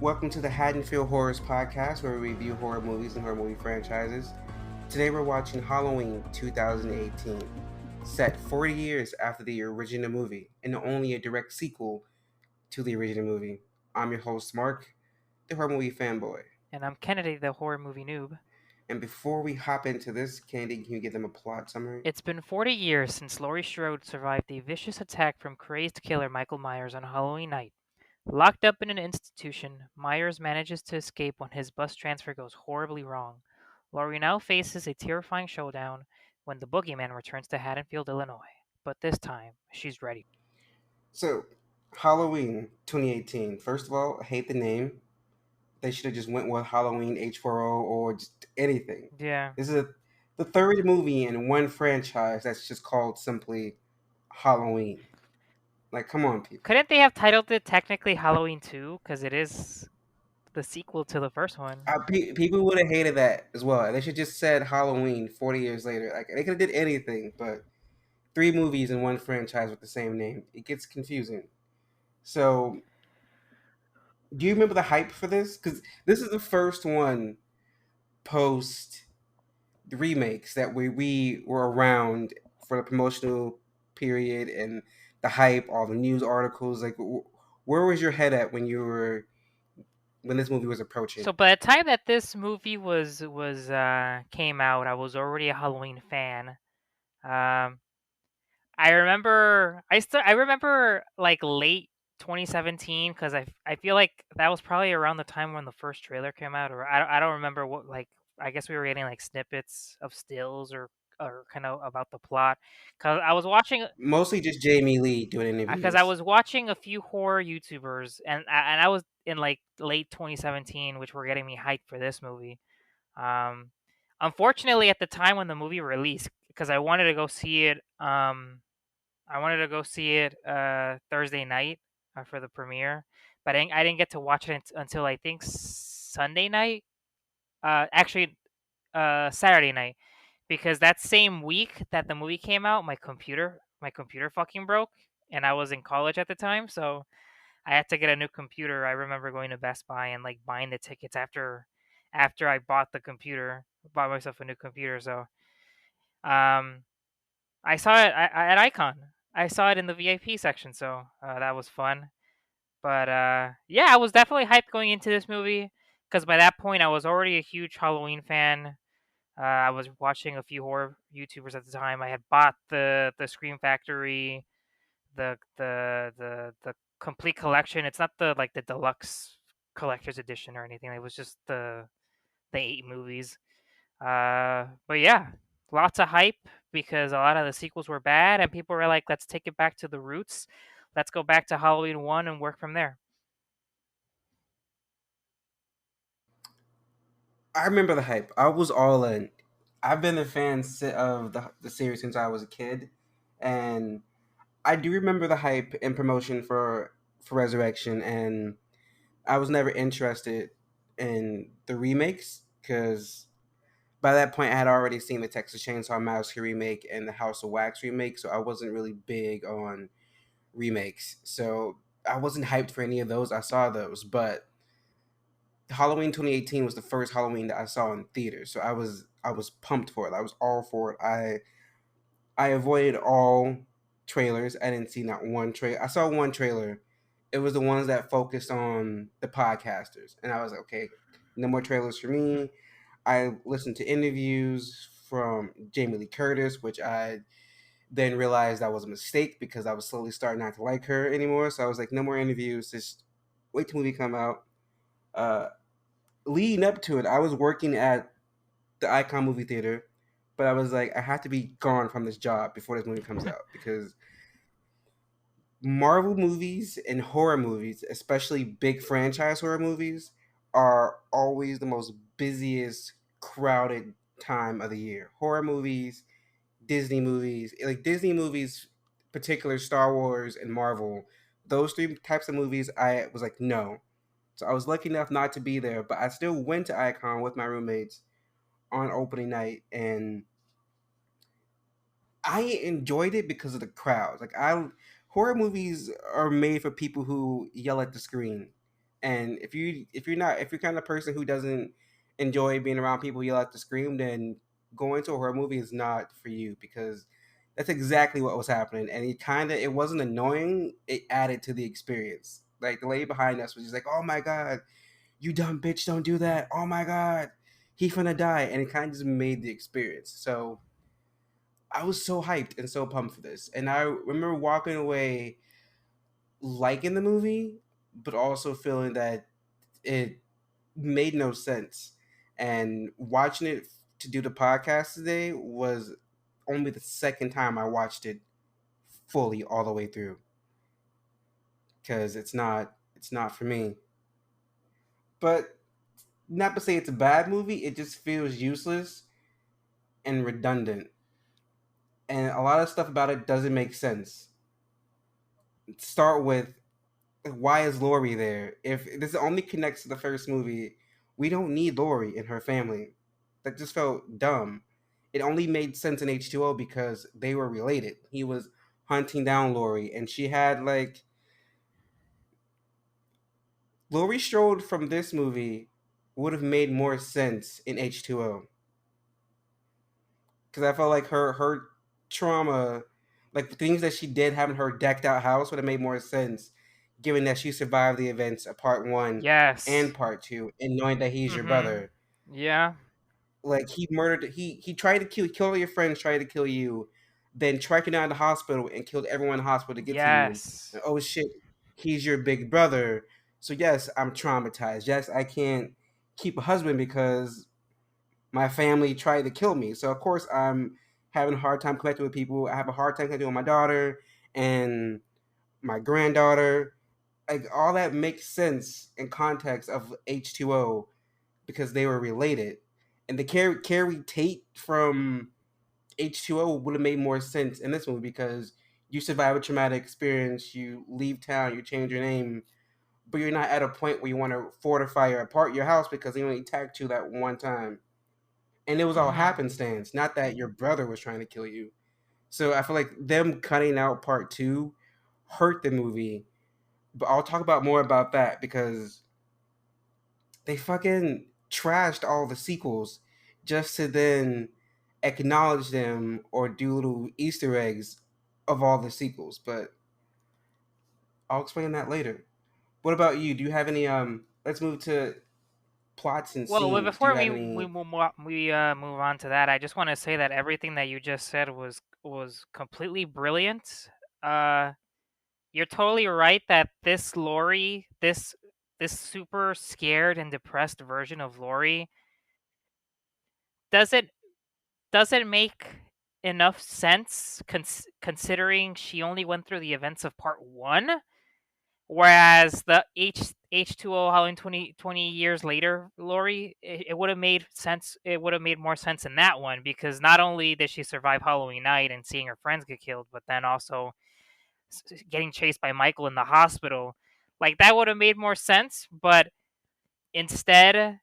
Welcome to the Haddonfield Horrors podcast, where we review horror movies and horror movie franchises. Today we're watching Halloween 2018, set 40 years after the original movie, and only a direct sequel to the original movie. I'm your host, Mark, the horror movie fanboy. And I'm Kennedy, the horror movie noob. And before we hop into this, Candy, can you give them a plot summary? It's been 40 years since Laurie Strode survived a vicious attack from crazed killer Michael Myers on Halloween night. Locked up in an institution, Myers manages to escape when his bus transfer goes horribly wrong. Laurie now faces a terrifying showdown when the boogeyman returns to Haddonfield, Illinois. But this time, she's ready. So, Halloween 2018. First of all, I hate the name. They should have just went with Halloween H4O or just anything. Yeah. This is the third movie in one franchise that's just called simply Halloween. Like, come on, people. Couldn't they have titled it technically Halloween 2? Because it is the sequel to the first one. People would have hated that as well. They should just said Halloween 40 years later. Like, they could have did anything, but three movies in one franchise with the same name. It gets confusing. So, do you remember the hype for this? Because this is the first one post the remakes that we were around for the promotional period and the hype, all the news articles. Like, where was your head at when this movie was approaching? So by the time that this movie was came out, I was already a Halloween fan. Um, I remember like late 2017 because I feel like that was probably around the time when the first trailer came out, or I don't remember what like I guess we were getting like snippets of stills or kind of about the plot Mostly just Jamie Lee doing because I interviews. was watching a few horror YouTubers and I was in like late 2017, which were getting me hyped for this movie. Um, Unfortunately, at the time when the movie released, because I wanted to go see it Thursday night for the premiere, but I didn't get to watch it until I think Sunday night. Actually, Saturday night, because that same week that the movie came out, my computer fucking broke, and I was in college at the time, so I had to get a new computer. I remember going to Best Buy and like buying the tickets after I bought the computer, bought myself a new computer. So um, I saw it at Icon. I saw it in the VIP section, so that was fun. But yeah, I was definitely hyped going into this movie because by that point I was already a huge Halloween fan. I was watching a few horror YouTubers at the time. I had bought the Scream Factory, the complete collection. It's not the like the deluxe collector's edition or anything. It was just the 8 movies. But yeah, lots of hype because a lot of the sequels were bad, and people were like, "Let's take it back to the roots. Let's go back to Halloween 1 and work from there." I remember the hype. I was all in. I've been a fan of the series since I was a kid, and I do remember the hype and promotion for Resurrection, and I was never interested in the remakes because by that point I had already seen the Texas Chainsaw Massacre remake and the House of Wax remake, so I wasn't really big on remakes. So I wasn't hyped for any of those. I saw those, but Halloween 2018 was the first Halloween that I saw in theaters, so I was pumped for it. I was all for it. I avoided all trailers. I didn't see not one trailer. I saw one trailer. It was the ones that focused on the podcasters, and I was like, okay, no more trailers for Hmm. me. I listened to interviews from Jamie Lee Curtis, which I then realized that was a mistake because I was slowly starting not to like her anymore. So I was like, no more interviews. Just wait till the movie come out. Uh, Leading up to it, I was working at the Icon movie theater, but I was like, I have to be gone from this job before this movie comes out because Marvel movies and horror movies, especially big franchise horror movies, are always the most busiest, crowded time of the year. Horror movies, Disney movies, particular Star Wars and Marvel, those three types of movies, I was like, no. So I was lucky enough not to be there, but I still went to Icon with my roommates on opening night, and I enjoyed it because of the crowds. Horror movies are made for people who yell at the screen, And if you're kind of person who doesn't enjoy being around people who yell at the scream, then going to a horror movie is not for you, because that's exactly what was happening. And it wasn't annoying. It added to the experience. Like the lady behind us was just like, "Oh my god, you dumb bitch, don't do that. Oh my god, he finna die," and it kind of just made the experience. So I was so hyped and so pumped for this, and I remember walking away liking the movie, but also feeling that it made no sense. And watching it to do the podcast today was only the second time I watched it fully all the way through, because it's not for me. But not to say it's a bad movie, it just feels useless and redundant, and a lot of stuff about it doesn't make sense. Start with, why is Laurie there? If this only connects to the first movie, we don't need Laurie and her family. That just felt dumb. It only made sense in H2O because they were related. He was hunting down Laurie, and she had like Laurie Strode from this movie would have made more sense in H2O, because I felt like her trauma, like the things that she did having her decked out house, would have made more sense, given that she survived the events of part one and Yes. part two, and knowing that he's your Mhm. brother. Yeah. Like he tried to kill all your friends, tried to kill you, then tracked you down to the hospital and killed everyone in the hospital to get to you. Yes. And, oh shit, he's your big brother. So yes, I'm traumatized. Yes, I can't keep a husband because my family tried to kill me. So of course I'm having a hard time connecting with people. I have a hard time connecting with my daughter and my granddaughter. Like all that makes sense in context of H2O, because they were related. And the Carrie Tate from H2O would have made more sense in this movie, because you survive a traumatic experience, you leave town, you change your name, but you're not at a point where you want to fortify or apart your house because they only attacked you that one time. And it was all Mhm. happenstance, not that your brother was trying to kill you. So I feel like them cutting out part two hurt the movie. But I'll talk about more about that, because they fucking trashed all the sequels just to then acknowledge them or do little Easter eggs of all the sequels. But I'll explain that later. What about you? Do you have any let's move to plots and Well, scenes. Do you before have any move on to that, I just want to say that everything that you just said was completely brilliant. Uh, you're totally right that this Laurie, this super scared and depressed version of Laurie, doesn't doesn't make enough sense considering she only went through the events of part one. Whereas the H2O Halloween 20 years later, Laurie, it would have made sense. It would have made more sense in that one, because not only did she survive Halloween night and seeing her friends get killed, but then also getting chased by Michael in the hospital. Like that would have made more sense, but instead,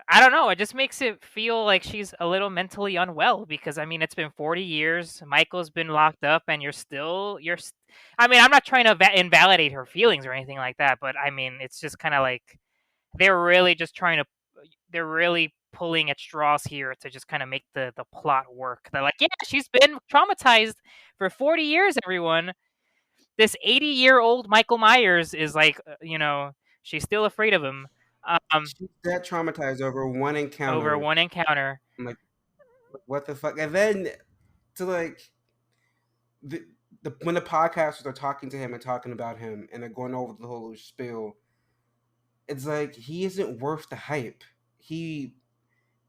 I don't know. It just makes it feel like she's a little mentally unwell, because I mean, it's been 40 years. Michael's been locked up, and I mean, I'm not trying to invalidate her feelings or anything like that, but I mean, it's just kind of like they're really just trying to. They're really pulling at straws here to just kind of make the plot work. They're like, yeah, she's been traumatized for 40 years. Everyone, this 80-year-old Michael Myers is like, she's still afraid of him. Um, she's that traumatized over one over encounter? one encounter. I'm like, what the fuck? And then to like the, when the podcasters are talking to him and talking about him and they're going over the whole spiel, it's like he isn't worth the hype. He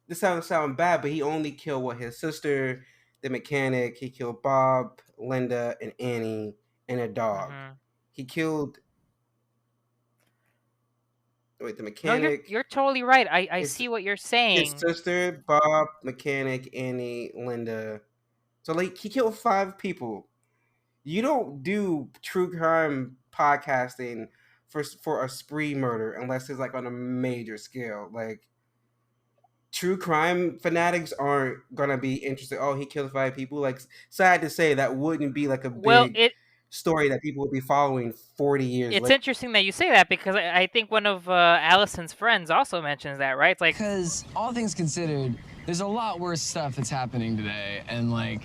This sound bad, but he only killed what his sister, the mechanic. He killed Bob, Linda, and Annie, and a dog. Hmm. He killed the No, you're mechanic, you're totally right. I his see what you're his saying. sister, Bob, mechanic, Annie, Linda. So like he killed 5 people. You don't do true crime podcasting for a spree murder unless it's like on a major scale. Like true crime fanatics aren't gonna be interested. Oh, he killed 5 people. Like sad to say, that wouldn't be like a Well, big it story that people would be following 40 years It's later. interesting that you say that because I think one of Allyson's friends also mentions that, right? It's like, because all things considered, there's a lot worse stuff that's happening today, and like,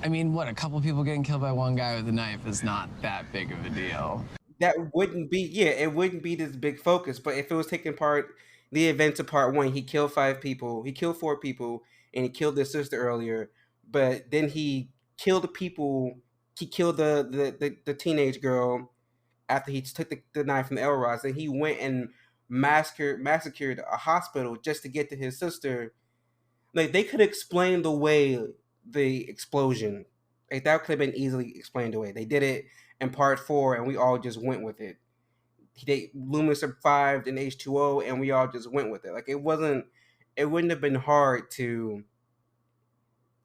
I mean, what, a couple people getting killed by one guy with a knife is not that big of a deal. That wouldn't be, yeah, it wouldn't be this big focus. But if it was taking part the events of part one, he killed 5 people, he killed 4 people, and he killed his sister earlier. But then he killed the people. He killed the teenage girl after he took the knife from the Elrods, and he went and massacred a hospital just to get to his sister. Like, they could explain the way the explosion. Like, that could have been easily explained away. They did it in part four, and we all just went with it. Loomis survived in H2O, and we all just went with it. Like, it wasn't. It wouldn't have been hard to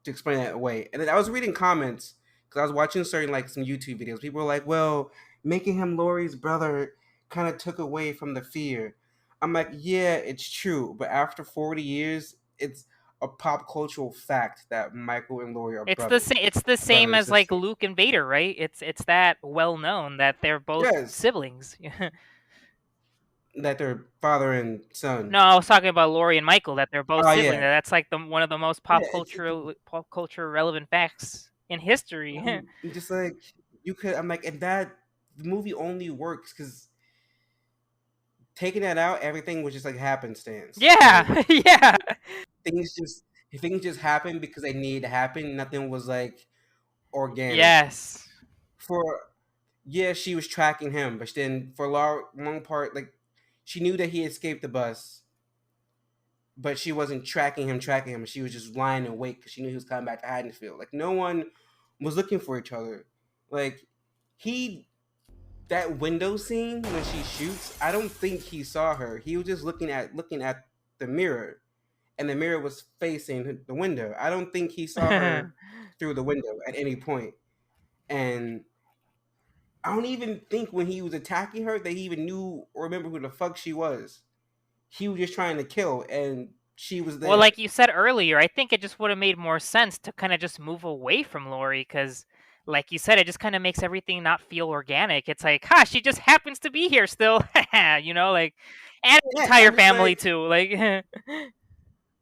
explain that away. And then I was reading comments because I was watching certain, like, some YouTube videos. People were like, "Well, making him Laurie's brother kind of took away from the fear." I'm like, yeah, it's true, but after 40 years, it's a pop cultural fact that Michael and Laurie are brothers, it's the same brother and as like sister. Luke and Vader, right? It's that well known that they're both Yes, siblings. that they're father and son. No, I was talking about Laurie and Michael, that they're both Oh siblings. yeah, That's like one of the most yeah. pop culture relevant facts in history. I'm just like, you could. I'm like, and that the movie only works because taking that out, everything was just like happenstance. Like, Yeah, yeah, things just things just happened because they needed to happen. Nothing was like organic. yes. For Yeah, she was tracking him, but then for a long part, like, she knew that he escaped the bus, but she wasn't tracking him. She was just lying in wait because she knew he was coming back to Haddonfield. Like, no one was looking for each other. Like, he that window scene when she shoots, I don't think he saw her. He was just looking at the mirror, and the mirror was facing the window. I don't think he saw her through the window at any point. And I don't even think when he was attacking her that he even knew or remember who the fuck she was. He was just trying to kill, and she was Well, there. like you said earlier, I think it just would have made more sense to kind of just move away from Laurie because, like you said, it just kind of makes everything not feel organic. It's like, ha, she just happens to be here still, like, and an Yeah, entire I'm just family like, too, like.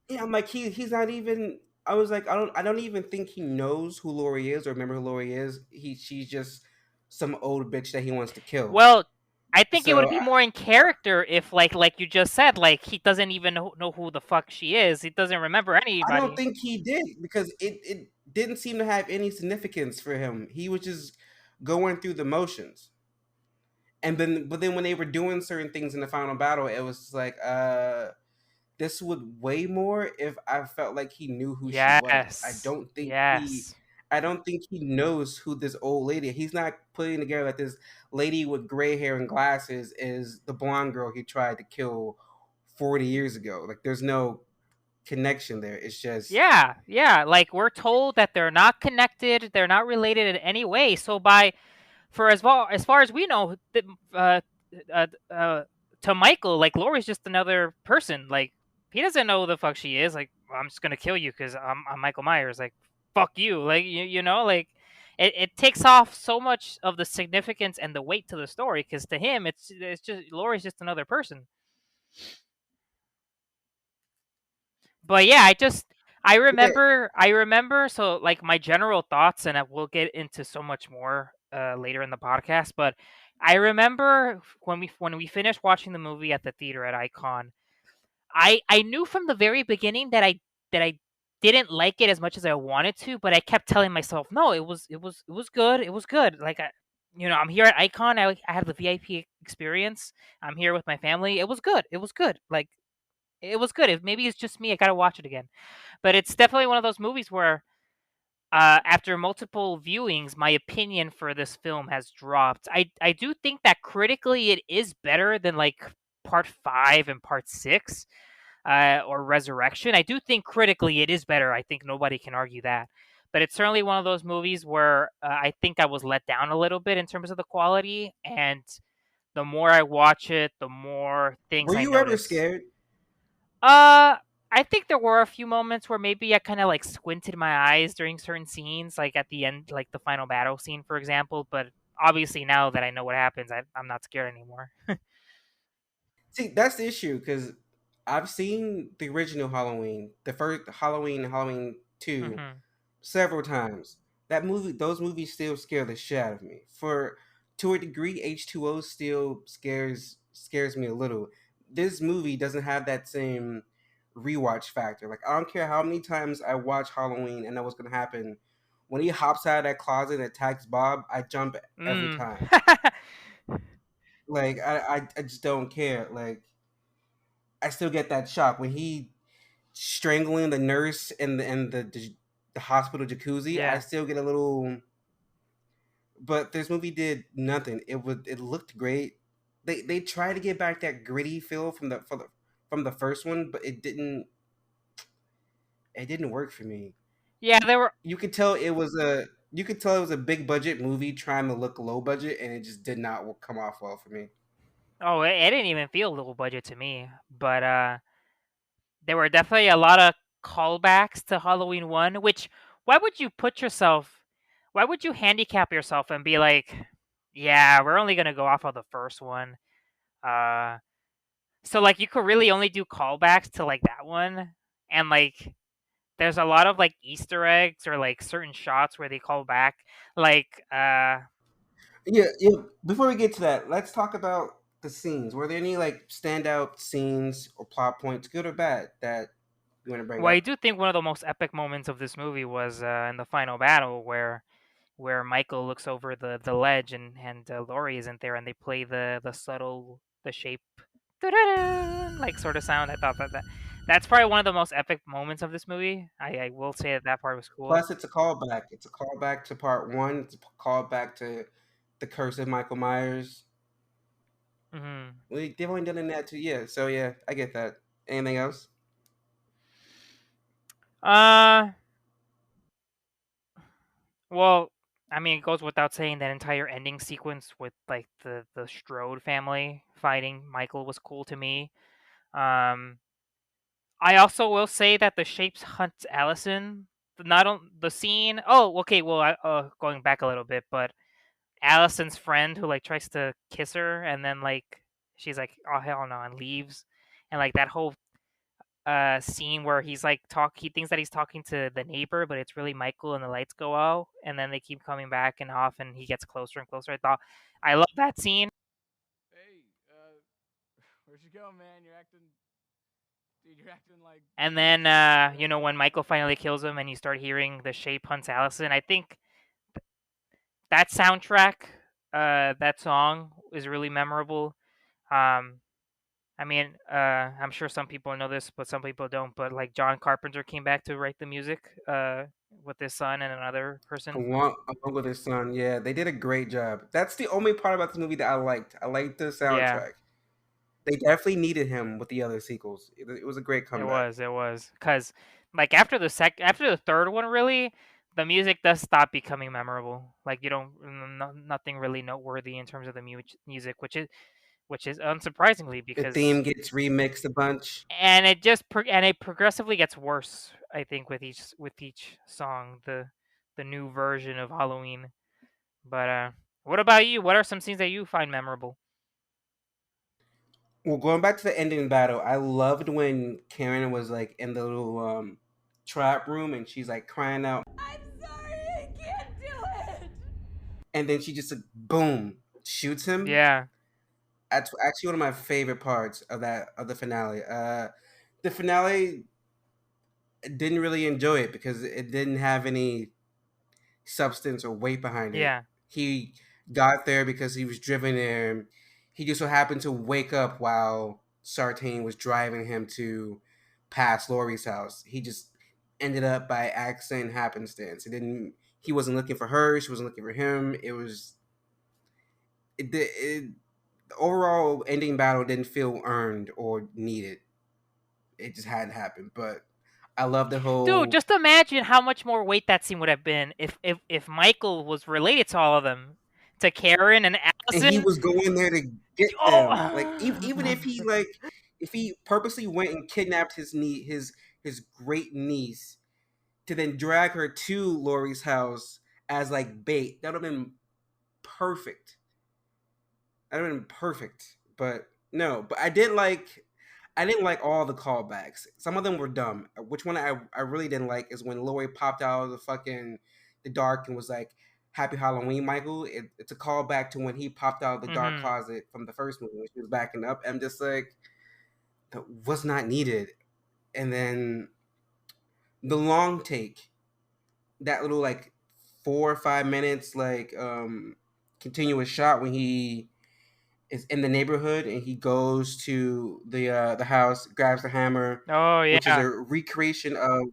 yeah, I'm like, he's not even. I was like, I don't even think he knows who Laurie is or remember who Laurie is. She's just some old bitch that he wants to kill. Well, I think it would So be more in character if, like you just said, like he doesn't even know who the fuck she is. He doesn't remember I don't anybody. think he did because it didn't seem to have any significance for him. He was just going through the motions. But then when they were doing certain things in the final battle, it was just like, this would way more if I felt like he knew who she was. I Yes, don't think he yes. I don't think he knows who this old lady. He's not putting together that this lady with gray hair and glasses is the blonde girl he tried to kill 40 years ago. Like, there's no connection there. It's just Yeah, yeah. Like we're told that they're not connected, they're not related in any way. So for as far as we know, uh, uh, uh, to Michael, like Laurie's just another person. Like he doesn't know who the fuck she is. Like I'm just gonna kill you because I'm Michael Myers. Like fuck you. Like like it takes off so much of the significance and the weight to the story because to him it's just Laurie's just another person. But yeah, yeah. I remember so like my general thoughts and we'll get into so much more later in the podcast, but I remember when we finished watching the movie at the theater at Icon, I knew from the very beginning that I didn't like it as much as I wanted to, but I kept telling myself, "No, it was good. It was good." Like I'm here at Icon. I had the VIP experience. I'm here with my family. It was good. It was good. Like it was good. Maybe it's just me. I got to watch it again. But it's definitely one of those movies where, after multiple viewings, my opinion for this film has dropped. I do think that critically it is better than like Part Five and Part Six, or Resurrection. I do think critically it is better. I think nobody can argue that. But it's certainly one of those movies where I think I was let down a little bit in terms of the quality. And the more I watch it, the more things Were I you ever notice. scared? Uh, I think there were a few moments where maybe I kind of like squinted my eyes during certain scenes, like at the end, like the final battle scene, for example. But obviously now that I know what happens, I'm not scared anymore. See, that's the issue because I've seen the original Halloween, the first Halloween, Halloween 2, Hmm. several times. Those movies still scare the shit out of me. For to a degree, H2O still scares me a little. This movie doesn't have that same rewatch factor. Like I don't care how many times I watch Halloween and know what's gonna happen. When he hops out of that closet and attacks Bob, I jump every Mm. time. Like I just don't care. Like I still get that shock when he strangling the nurse in the hospital jacuzzi. I Yeah. still get a little. But this movie did nothing. It looked great. They tried to get back that gritty feel from the first one, but it didn't work for me. Yeah, there were. You could tell it was a big budget movie trying to look low budget, and it just did not come off well for me. Oh, it didn't even feel low budget to me, but there were definitely a lot of callbacks to Halloween 1, which why would you put yourself why would you handicap yourself and be like, yeah, we're only going to go off of the first one. Uh so like you could really only do callbacks to like that one, and like there's a lot of like Easter eggs or like certain shots where they call back like Yeah, yeah. Before we get to that, let's talk about the scenes. Were there any like standout scenes or plot points, good or bad, that you want to bring well, I up? do think one of the most epic moments of this movie was in the final battle where Michael looks over the ledge and Laurie isn't there, and they play the subtle the shape like sort of sound. I thought that's probably one of the most epic moments of this movie. I will say that part was cool. Plus, it's a callback. It's a callback to part one. It's a callback to the Curse of Michael Myers. Hmm. They've only done that 2 years, so yeah, I get that. Anything else? Uh, well, I mean, it goes without saying that entire ending sequence with like the Strode family fighting Michael was cool to me. Um, I also will say that the Shapes hunt Allyson. Not on the scene. Oh, okay. Well, going back a little bit, but Allison's friend who like tries to kiss her and then like she's like, oh hell no, and leaves, and like that whole scene where he thinks that he's talking to the neighbor, but it's really Michael, and the lights go out, and then they keep coming back and off, and he gets closer and closer. I love that scene. Hey, where'd you go, man? Dude, you're acting like And you're then crazy, when Michael finally kills him and you start hearing the shape hunts Allison, I think that soundtrack, that song is really memorable. Um, I mean, I'm sure some people know this, but some people don't. But like John Carpenter came back to write the music with his son and another person. Along with his son, yeah, they did a great job. That's the only part about this movie that I liked. I liked the Yeah, soundtrack. They definitely needed him with the other sequels. It was a great it comeback. was. It was because like after the third one, really, the music does stop becoming memorable. Like you don't nothing really noteworthy in terms of the music, which is unsurprisingly The because theme gets remixed a bunch. and it progressively gets worse. I think with each song, the new version of Halloween. But what about you? What are some scenes that you find memorable? Well, going back to the ending battle, I loved when Karen was like in the little trap room and she's like crying out, I'm sorry, I can't do it. and then she just like, boom, shoots him. Yeah, That's actually one of my favorite parts of the finale. The finale didn't really enjoy it because it didn't have any substance or weight behind it. yeah, He got there because he was driven there. He just so happened to wake up while Sartain was driving him to past Laurie's house. He just ended up by accident happenstance. It didn't. He wasn't looking for her. She wasn't looking for him. It was. The overall ending battle didn't feel earned or needed. It just hadn't happened. But I love the dude. whole. Just imagine how much more weight that scene would have been if Michael was related to all of them, to Karen and And he Allison. was going there to get them. Like even Oh, if he purposely went and kidnapped his great niece to then drag her to Laurie's house as like bait, that would have been perfect. That would have been perfect. But no, but I didn't like all the callbacks. Some of them were dumb. Which one I really didn't like is when Laurie popped out of the dark and was like, "Happy Halloween, Michael." It's a callback to when he popped out of the dark closet from the first movie when she was backing up. I'm just like, that was not needed. And then the long take, that little like 4 or 5 minutes continuous shot when he is in the neighborhood and he goes to the house, grabs the hammer, Oh which is a yeah. recreation of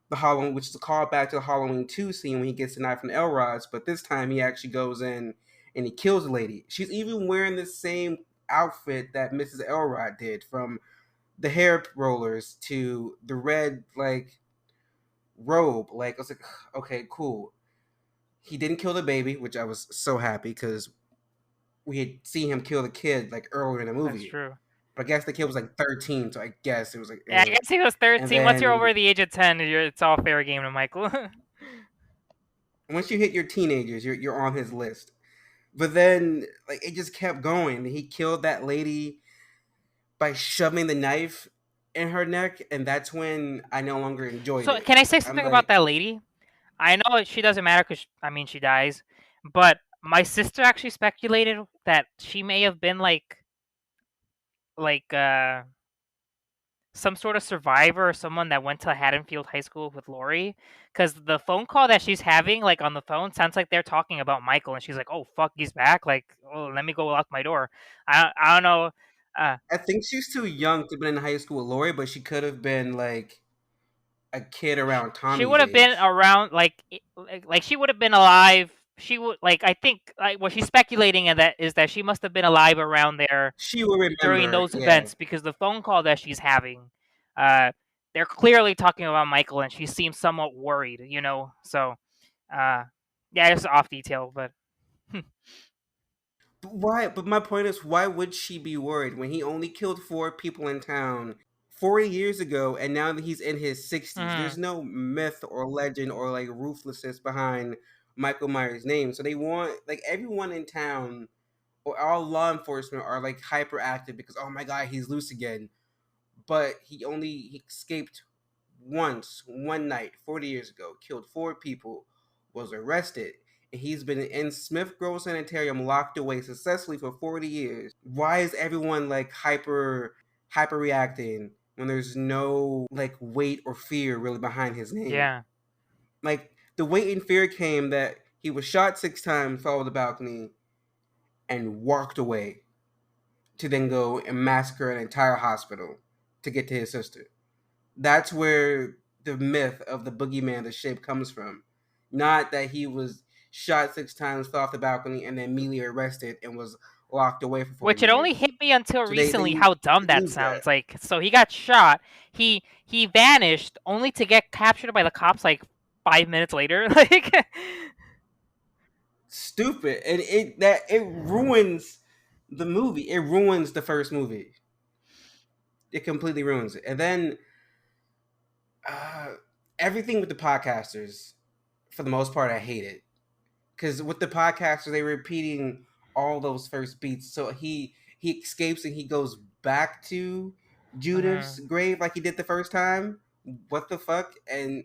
the Halloween, which is a callback to the Halloween 2 scene when he gets the knife from Elrod's, but this time he actually goes in and he kills the lady. She's even wearing the same outfit that Mrs. Elrod did, from the hair rollers to the red robe. Like, I was like, okay, cool. He didn't kill the baby, which I was so happy because we had seen him kill the kid like earlier in the movie. That's true. But I guess the kid was like 13, so I guess it was like. Yeah, I guess he was And 13. Once you're then over the age of 10, it's all fair game to Michael. once you hit your teenagers, you're on his list. But then like it just kept going. He killed that lady by shoving the knife in her neck, and that's when I no longer enjoyed So it. can I say I'm something like, about that lady? I know she doesn't matter because she dies, but my sister actually speculated that she may have been like some sort of survivor or someone that went to Haddonfield High School with Laurie, because the phone call that she's having like on the phone sounds like they're talking about Michael, and she's like, "Oh fuck, he's back! Like, oh, let me go lock my door." I don't know. I think she's too young to have been in high school with Laurie, but she could have been like a kid around She Tommy's would have been age. around like she would have been alive. She would like I think like what she's speculating and that is that she must have been alive around there She will during remember, those yeah. events because the phone call that she's having, uh, they're clearly talking about Michael and she seems somewhat worried, you know. So, uh, yeah, it's off detail, but But why? But my point is, why would she be worried when he only killed 4 people in town 40 years ago, and now that he's in his 60s? There's mhm. no myth or legend or like ruthlessness behind Michael Myers' name. So they want like everyone in town or all law enforcement are like hyperactive because oh my god, he's loose again. But he escaped once, one night, 40 years ago, killed 4 people, was arrested, and he's been in Smith Grove Sanitarium locked away successfully for 40 years. Why is everyone like hyper reacting when there's no like weight or fear really behind his name? Yeah, Like the weight and fear came that he was shot 6 times, fell over the balcony, and walked away to then go and massacre an entire hospital to get to his sister. That's where the myth of the boogeyman, the shape, comes from. Not that he was shot 6 times, fell off the balcony, and then immediately arrested and was locked away for 40 which it only years. hit me until So they recently how dumb that use that. sounds. Like, so he got shot, he vanished only to get captured by the cops like 5 minutes later. Like, Stupid. And it ruins the movie. It ruins the first movie. It completely ruins it. And then uh, everything with the podcasters, for the most part, I hate it. Because with the podcasters, they were repeating all those first beats. So he escapes and he goes back to Judith's mhm. grave like he did the first time. What the fuck? And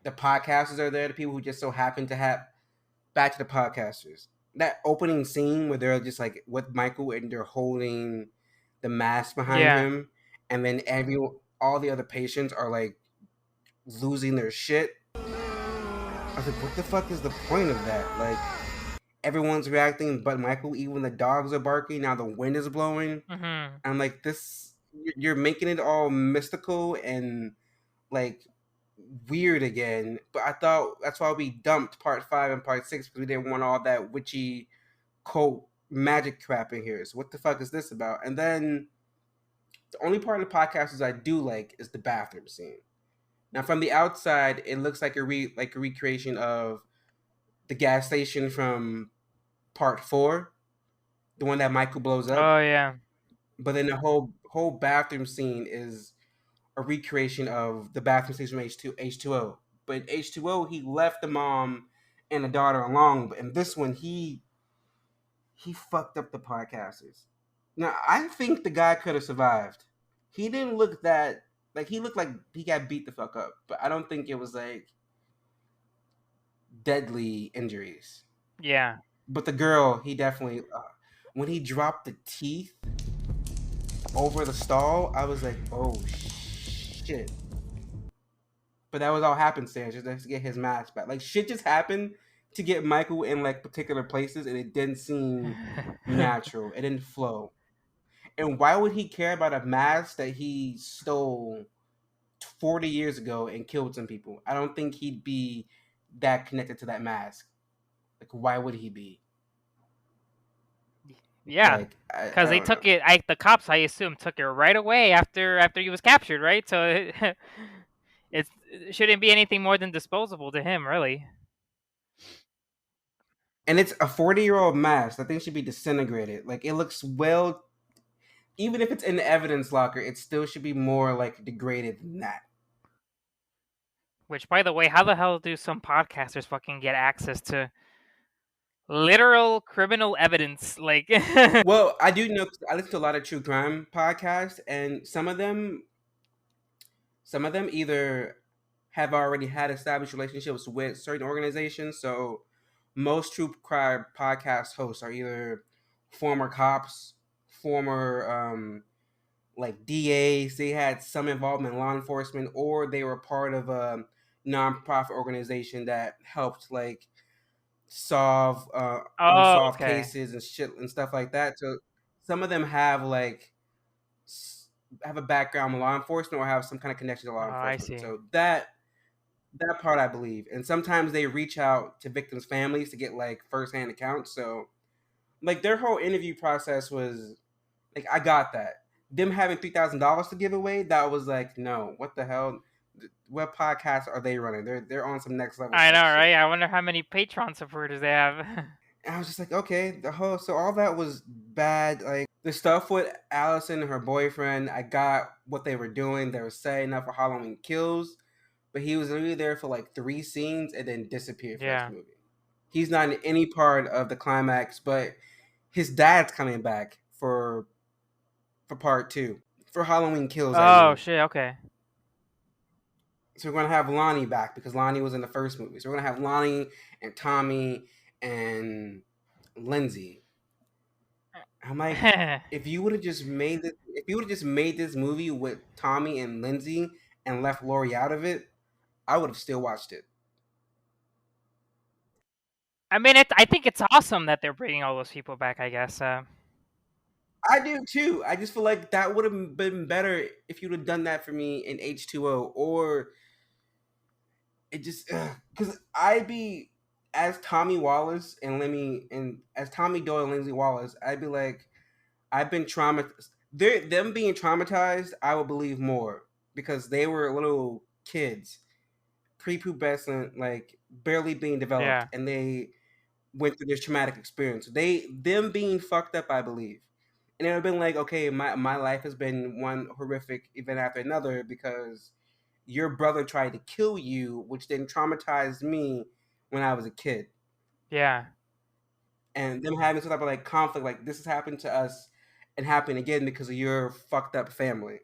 the podcasters are there, the people who just so happen to have back to the podcasters. That opening scene where they're just like with Michael and they're holding the mask behind Yeah. him, and then all the other patients are like losing their shit. I was like, what the fuck is the point of that? Like, everyone's reacting but Michael, even the dogs are barking, now the wind is blowing. Mhm. I'm like, this, you're making it all mystical and like weird again. But I thought that's why we dumped part 5 and part 6 because we didn't want all that witchy cult magic crap in here. So what the fuck is this about? And then the only part of the podcasters I do like is the bathroom scene. Now from the outside, it looks like a recreation of the gas station from part 4, the one that Michael blows up. Oh yeah. But then the whole bathroom scene is a recreation of the bathroom scene from H2O. But H2O, he left the mom and the daughter alone. But in this one, he he fucked up the podcasters. Now I think the guy could have survived. He didn't look that like he looked like he got beat the fuck up, but I don't think it was like deadly injuries. Yeah. But the girl, he definitely when he dropped the teeth over the stall, I was like, oh shit. But that was all happenstance just to get his mask back. Like shit just happened to get Michael in like particular places, and it didn't seem natural. It didn't flow. And why would he care about a mask that he stole 40 years ago and killed some people? I don't think he'd be that connected to that mask. Like, why would he be? Yeah, Like, I because they don't know. took it. The cops, I assume, took it right away after he was captured, right? So it shouldn't be anything more than disposable to him, really. And it's a 40-year-old mask. I think should be disintegrated. Like, it looks well. Even if it's in the evidence locker, it still should be more like degraded than that. Which, by the way, how the hell do some podcasters fucking get access to literal criminal evidence? Like, Well, I do know 'cause I listen to a lot of true crime podcasts, and some of them either have already had established relationships with certain organizations. So most true crime podcast hosts are either former cops, former like DAs. They had some involvement in law enforcement, or they were part of a nonprofit organization that helped like solve oh, unsolved okay. cases and shit and stuff like that. So some of them have like have a background in law enforcement or have some kind of connection to law Oh, I enforcement. see. So that part I believe. And sometimes they reach out to victims' families to get like firsthand accounts. So like their whole interview process was like I got that. Them having $3,000 to give away, that was like, no, what the hell? What podcasts are they running? They're on some next level I know, shit. right? I wonder how many Patreon supporters they have. And I was just like, okay, so all that was bad. Like the stuff with Allyson and her boyfriend, I got what they were doing. They were setting up for Halloween Kills, but he was literally there for like 3 scenes and then disappeared for the rest Yeah. of the movie. He's not in any part of the climax, but his dad's coming back for part 2 for Halloween Kills. I Oh mean, shit. Okay. so we're gonna have Lonnie back because Lonnie was in the first movie. So we're gonna have Lonnie and Tommy and Lindsay. I'm like, if you would have just made this movie with Tommy and Lindsay and left Laurie out of it, I would have still watched it. I mean, I think it's awesome that they're bringing all those people back. I guess. I do too. I just feel like that would have been better if you'd have done that for me in H2O, or it just because I'd be as Tommy Wallace and as Tommy Doyle and Lindsay Wallace, I'd be like, I've been traumatized. Them being traumatized, I would believe more because they were little kids, prepubescent, like barely being developed, Yeah. and they went through this traumatic experience. Them being fucked up, I believe, and it would have been like, okay, my life has been one horrific event after another because your brother tried to kill you, which then traumatized me when I was a kid, Yeah. and them having some type of like conflict, like this has happened to us and happening again because of your fucked up family.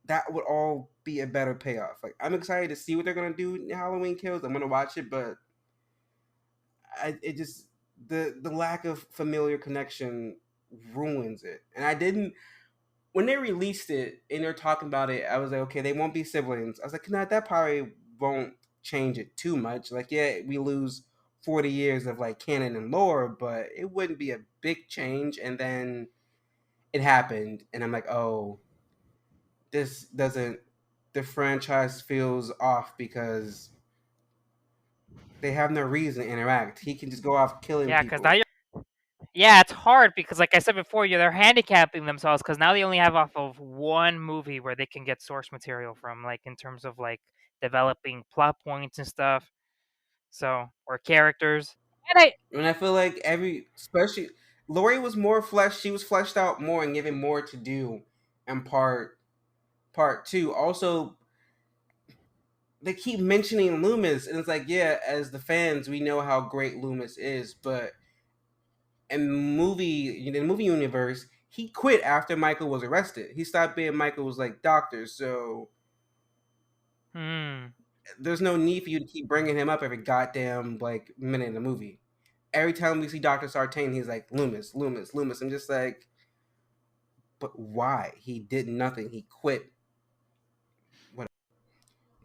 That would all be a better payoff. Like I'm excited to see what they're gonna do in Halloween Kills. I'm gonna watch it, but it just the lack of familiar connection ruins it. And I didn't when they released it and they're talking about it. I was like, okay, they won't be siblings. I was like, nah, that probably won't change it too much. Like, yeah, we lose 40 years of like canon and lore, but it wouldn't be a big change. And then it happened, and I'm like, oh, this doesn't. The franchise feels off because they have no reason to interact. He can just go off killing Yeah. Because now people. you're. Yeah, it's hard because, like I said before, they're handicapping themselves because now they only have off of one movie where they can get source material from, like in terms of like developing plot points and stuff. So or characters. And I And I feel like especially Laurie was more fleshed. She was fleshed out more and given more to do in part two. Also, they keep mentioning Loomis, and it's like, yeah, as the fans, we know how great Loomis is, but in movie universe, he quit after Michael was arrested. He stopped being Michael's like doctor. So there's no need for you to keep bringing him up every goddamn like minute in the movie. Every time we see Dr. Sartain, he's like Loomis, Loomis, Loomis. I'm just like, but why? He did nothing. He quit. What?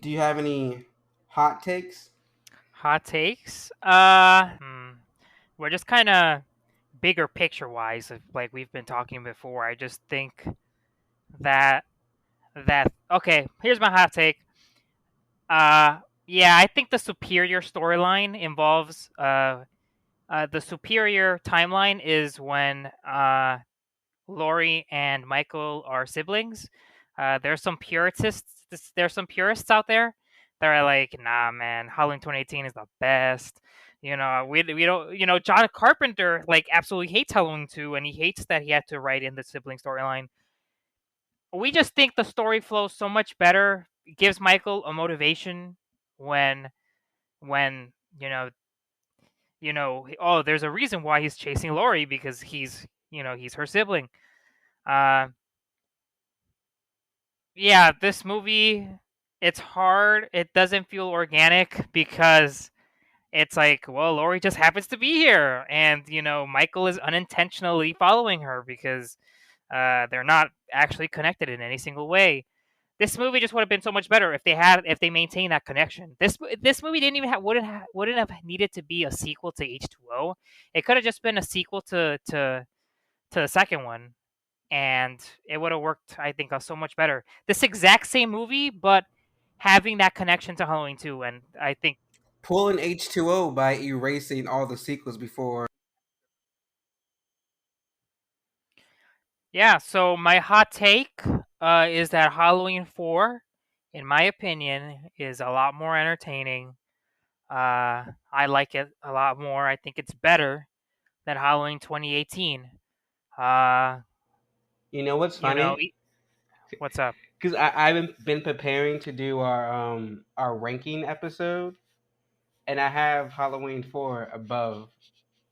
Do you have any hot takes? Hot takes? We're just kind of bigger picture wise, like we've been talking before. I just think that okay. Here's my hot take. Yeah, I think the superior storyline involves the superior timeline is when Laurie and Michael are siblings. There's some purists out there that are like, nah, man, Halloween 2018 is the best. We don't. John Carpenter like absolutely hates Halloween 2, and he hates that he had to write in the sibling storyline. We just think the story flows so much better. It gives Michael a motivation when when oh, there's a reason why he's chasing Laurie because he's her sibling. Uh, yeah, this movie, it's hard. It doesn't feel organic because it's like, well, Laurie just happens to be here, and Michael is unintentionally following her because they're not actually connected in any single way. This movie just would have been so much better if they maintained that connection. This movie didn't even wouldn't have needed to be a sequel to H2O. It could have just been a sequel to the second one, and it would have worked, I think, so much better. This exact same movie, but having that connection to Halloween 2, and I think Pulling H2O by erasing all the sequels before. yeah. So my hot take is that Halloween 4, in my opinion, is a lot more entertaining. I like it a lot more. I think it's better than Halloween 2018. You know what's You know, funny? what's up? Because I've been preparing to do our ranking episode, and I have Halloween 4 above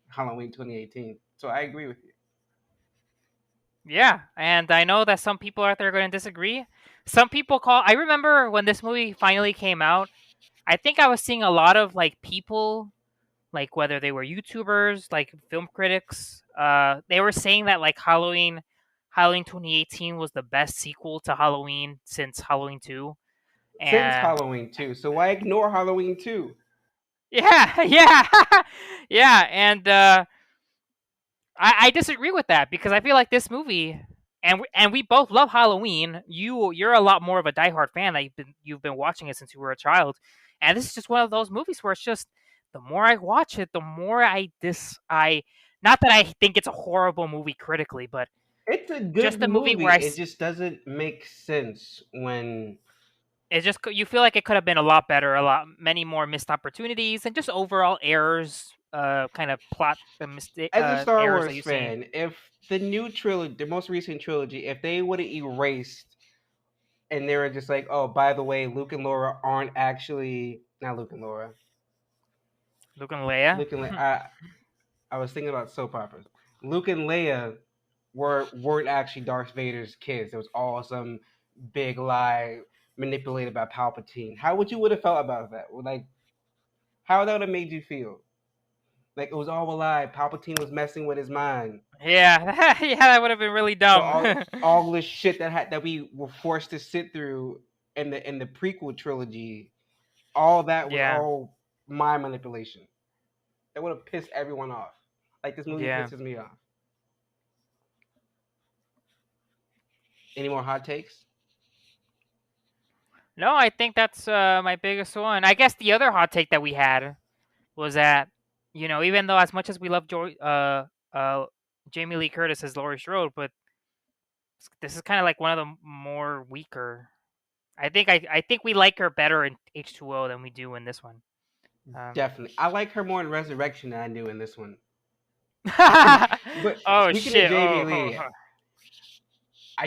Halloween 2018. So I agree with you. Yeah, and I know that some people out there are going to disagree. Some people I remember when this movie finally came out, I think I was seeing a lot of like people, like whether they were YouTubers, like film critics, they were saying that like Halloween 2018 was the best sequel to Halloween since Halloween 2. Since And Halloween 2. So why ignore Halloween 2? yeah, yeah, yeah, and I disagree with that because I feel like this movie, and we both love Halloween. You're a lot more of a diehard fan that you've been watching it since you were a child, and this is just one of those movies where it's just the more I watch it, the more I not that I think it's a horrible movie critically, but It's a just good a movie movie. where It just doesn't make sense when it's just you feel like it could have been a lot better, many more missed opportunities, and just overall errors, kind of plot as a Star errors that Wars you see. fan, if the new trilogy, the most recent trilogy, if they would have erased and they were just like, oh, by the way, Luke and Laura aren't actually not Luke and Laura. Luke and Leia. Luke and I was thinking about soap operas. Luke and Leia weren't actually Darth Vader's kids. It was all some big lie manipulated by Palpatine. How would have felt about that? Like, how that would have made you feel? Like it was all a lie. Palpatine was messing with his mind. Yeah, yeah, that would have been really So dumb. all this shit that we were forced to sit through in the prequel trilogy, all that was Yeah, all mind manipulation. That would have pissed everyone off. Like this movie yeah. pisses me off. Any more hot takes? No, I think that's my biggest one. I guess the other hot take that we had was that, even though as much as we love uh, Jamie Lee Curtis as Laurie Strode, but this is kind of like one of the more weaker. I think we like her better in H2O than we do in this one. Definitely. I like her more in Resurrection than I do in this one. But Oh speaking of shit! Jamie Oh, Lee, I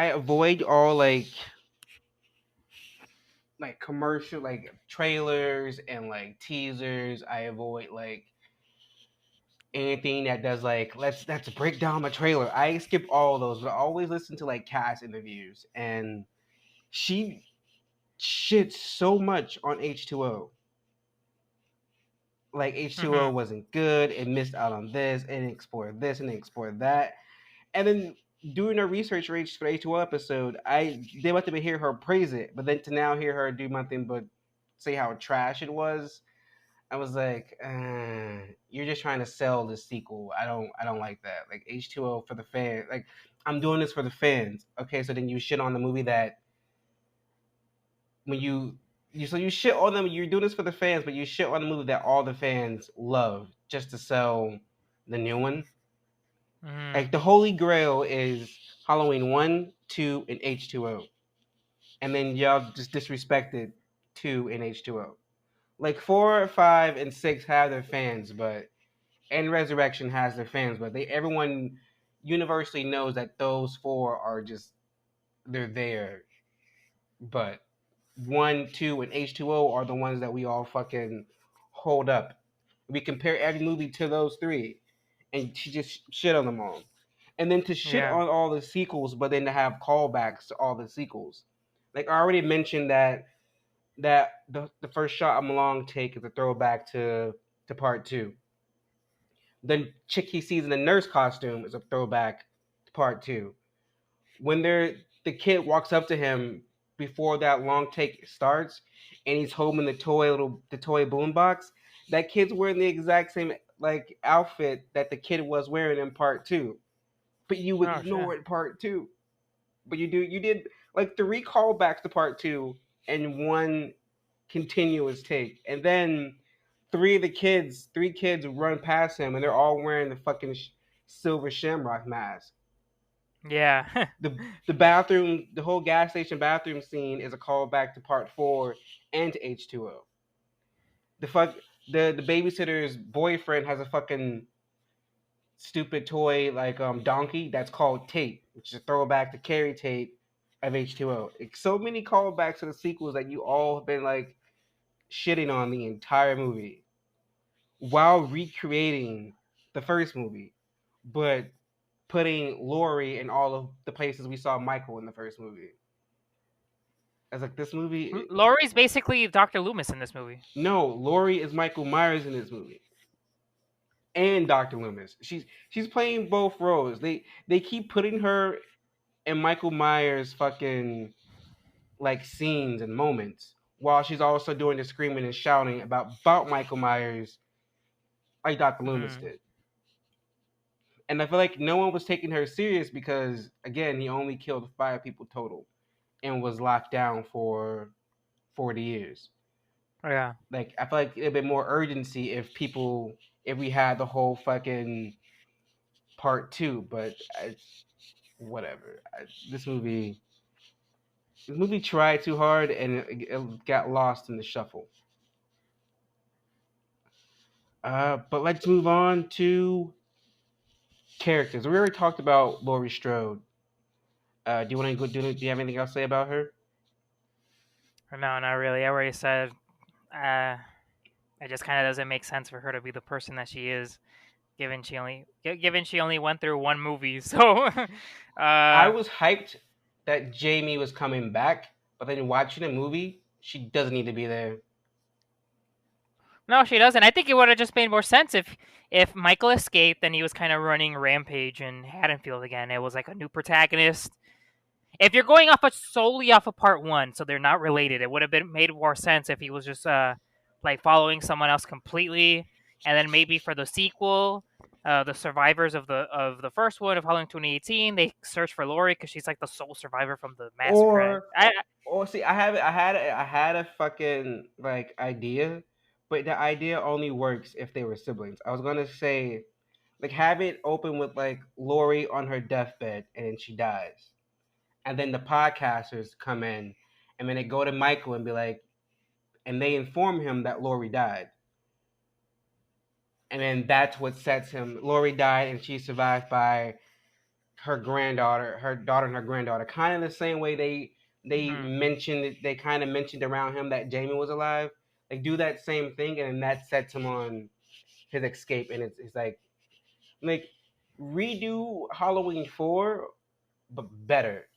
avoid all like commercial like trailers and like teasers. I avoid like anything that does like let's break down my trailer. I skip all those, but I always listen to like cast interviews, and she shits so much on H2O. Like H2O wasn't good, it missed out on this, and explored this and explored that. And then doing her research for H2O episode, I did want to hear her praise it, but then to now hear her do nothing but say how trash it was, I was like, you're just trying to sell the sequel. I don't like that. Like H2O for the fans. Like I'm doing this for the fans. Okay, so then you shit on the movie that when you shit on them. You're doing this for the fans, but you shit on the movie that all the fans love just to sell the new one. Like the Holy Grail is Halloween 1, 2, and H2O, and then y'all just disrespected 2 and H2O. Like 4, 5, and 6 have their fans, and Resurrection has their fans, but everyone universally knows that those 4 are just they're there. But 1, 2, and H2O are the ones that we all fucking hold up. We compare every movie to those 3, and she just shit on them all. And then to shit on all the sequels, but then to have callbacks to all the sequels. Like I already mentioned that the first shot I'm long take is a throwback to part 2. The chick he sees in the nurse costume is a throwback to part 2. When the kid walks up to him before that long take starts, and he's holding the toy boombox, that kid's wearing the exact same like outfit that the kid was wearing in part 2. But you ignore it part 2. But you did like 3 callbacks to part 2 and 1 continuous take, and then 3 kids run past him, and they're all wearing the fucking silver shamrock mask. Yeah. the bathroom, the whole gas station bathroom scene is a callback to part 4 and to H2O. The babysitter's boyfriend has a fucking stupid toy like donkey that's called Tate, which is a throwback to Carrie Tate of H2O. It's so many callbacks to the sequels that you all have been like shitting on the entire movie while recreating the first movie, but putting Laurie in all of the places we saw Michael in the first movie. I was like, this movie... Laurie's basically Dr. Loomis in this movie. No, Laurie is Michael Myers in this movie. And Dr. Loomis. She's playing both roles. They keep putting her in Michael Myers' fucking like scenes and moments while she's also doing the screaming and shouting about Michael Myers like Dr. Loomis did. And I feel like no one was taking her serious because, again, he only killed 5 people total and was locked down for 40 years. Yeah. Like, I feel like it'd been more urgency if we had the whole fucking part 2, but whatever. This movie tried too hard and it got lost in the shuffle. But let's move on to characters. We already talked about Laurie Strode. Do you want to go? Do you have anything else to say about her? No, not really. I already said. It just kind of doesn't make sense for her to be the person that she is, given she only went through 1 movie. So I was hyped that Jamie was coming back, but then watching the movie, she doesn't need to be there. No, she doesn't. I think it would have just made more sense if Michael escaped and he was kind of running rampage in Haddonfield again. It was like a new protagonist. If you're going solely off of part 1, so they're not related, it would have made more sense if he was just like following someone else completely, and then maybe for the sequel, the survivors of the first one of Halloween 2018, they search for Laurie because she's like the sole survivor from the massacre. Or see, I had a fucking like idea, but the idea only works if they were siblings. I was gonna say, like, have it open with like Laurie on her deathbed and then she dies, and then the podcasters come in, and then they go to Michael and be like, and they inform him that Laurie died, and then that's what sets him. Laurie died, and she survived by her daughter and her granddaughter, kind of the same way they mentioned. They kind of mentioned around him that Jamie was alive. Like, do that same thing, and then that sets him on his escape, and it's like Like, redo Halloween 4, but better.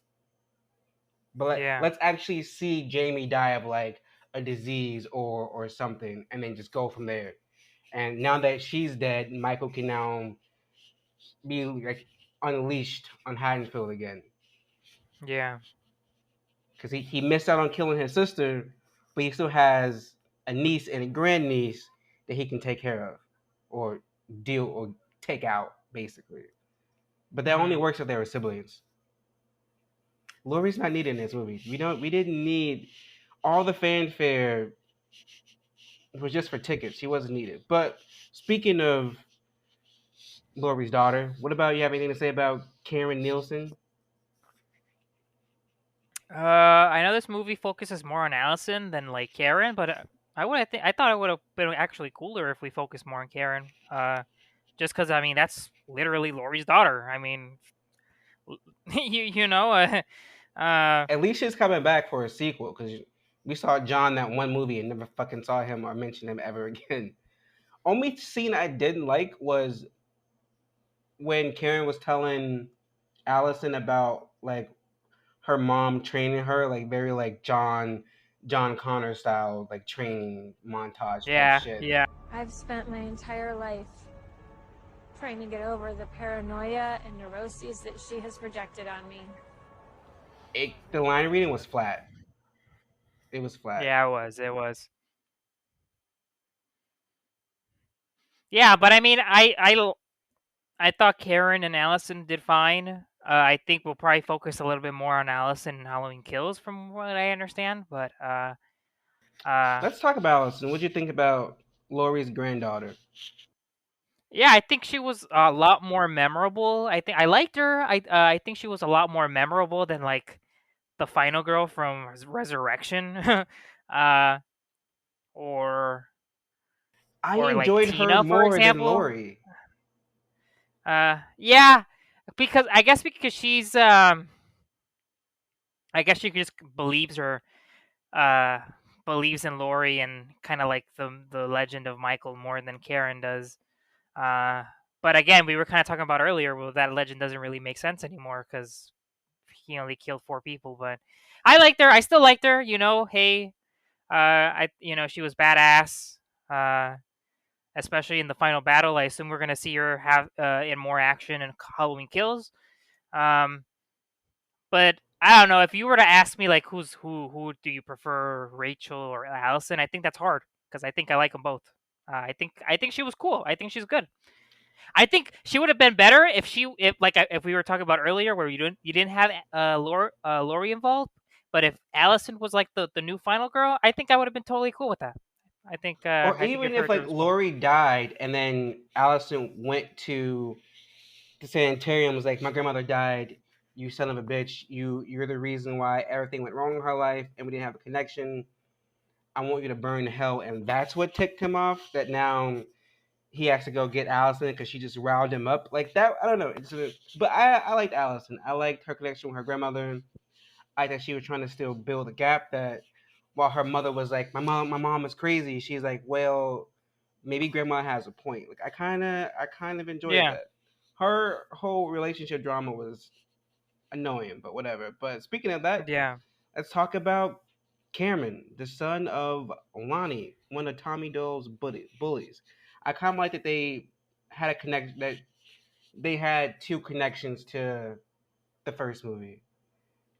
But Yeah. let's actually see Jamie die of like a disease or something, and then just go from there. And now that she's dead, Michael can now be like unleashed on Haddonfield again, Yeah. because he missed out on killing his sister, but he still has a niece and a grandniece that he can take care of, or deal or take out basically. But that only Mhm. works if they were siblings. Laurie's not needed in this movie. We didn't need all the fanfare. It was just for tickets. She wasn't needed. But speaking of Laurie's daughter, what about you? Have anything to say about Karen Nielsen? I know this movie focuses more on Allyson than like Karen, but I thought it would have been actually cooler if we focused more on Karen. Just because I mean that's literally Laurie's daughter. I mean, you know, At least she's coming back for a sequel, because we saw John that one movie and never fucking saw him or mentioned him ever again. Only scene I didn't like was when Karen was telling Allison about like her mom training her, like very like John Connor style, like training montage type yeah, shit. yeah, I've spent my entire life trying to get over the paranoia and neuroses that she has projected on me. The line reading was flat. It was flat. yeah. It was. Yeah, but I mean, I thought Karen and Allison did fine. I think we'll probably focus a little bit more on Allison and Halloween Kills, from what I understand. But uh, Let's talk about Allison. What'd you think about Laurie's granddaughter? yeah, I think she was a lot more memorable. I think I liked her. I think she was a lot more memorable than like the final girl from Resurrection, uh, or I or like enjoyed her Tina, for more than example. Laurie. Yeah, because I guess because she's I guess she just uh believes in Laurie and kind of like the legend of Michael more than Karen does. Uh, but again, we were kind of talking about earlier. Well, that legend doesn't really make sense anymore because he only killed 4 people. But I liked her. I still liked her. You know, hey, she was badass. Uh, especially in the final battle. I assume we're gonna see her have in more action and Halloween Kills. Um, but I don't know if you were to ask me like who do you prefer, Rachel or Allison? I think that's hard because I think I like them both. I think she was cool. I think she's good. I think she would have been better if if we were talking about earlier where you didn't have Laurie involved, but if Allison was like the new final girl, I think I would have been totally cool with that. Or I think your even if character like was cool. Laurie died and then Allison went to the sanitarium, was like, my grandmother died. You son of a bitch. You're the reason why everything went wrong in her life, and we didn't have a connection. I want you to burn in hell, and that's what ticked him off. That now he has to go get Allison because she just riled him up like that. I don't know. But I liked Allison. I liked her connection with her grandmother. I think she was trying to still build a gap that while her mother was like, my mom is crazy. She's like, well, maybe grandma has a point. Like I kind of enjoyed Yeah, that. Her whole relationship drama was annoying, but whatever. But speaking of that, yeah, let's talk about Cameron, the son of Lonnie, one of Tommy Dole's bullies. I kind of like that they had a connect that they had two connections to the first movie.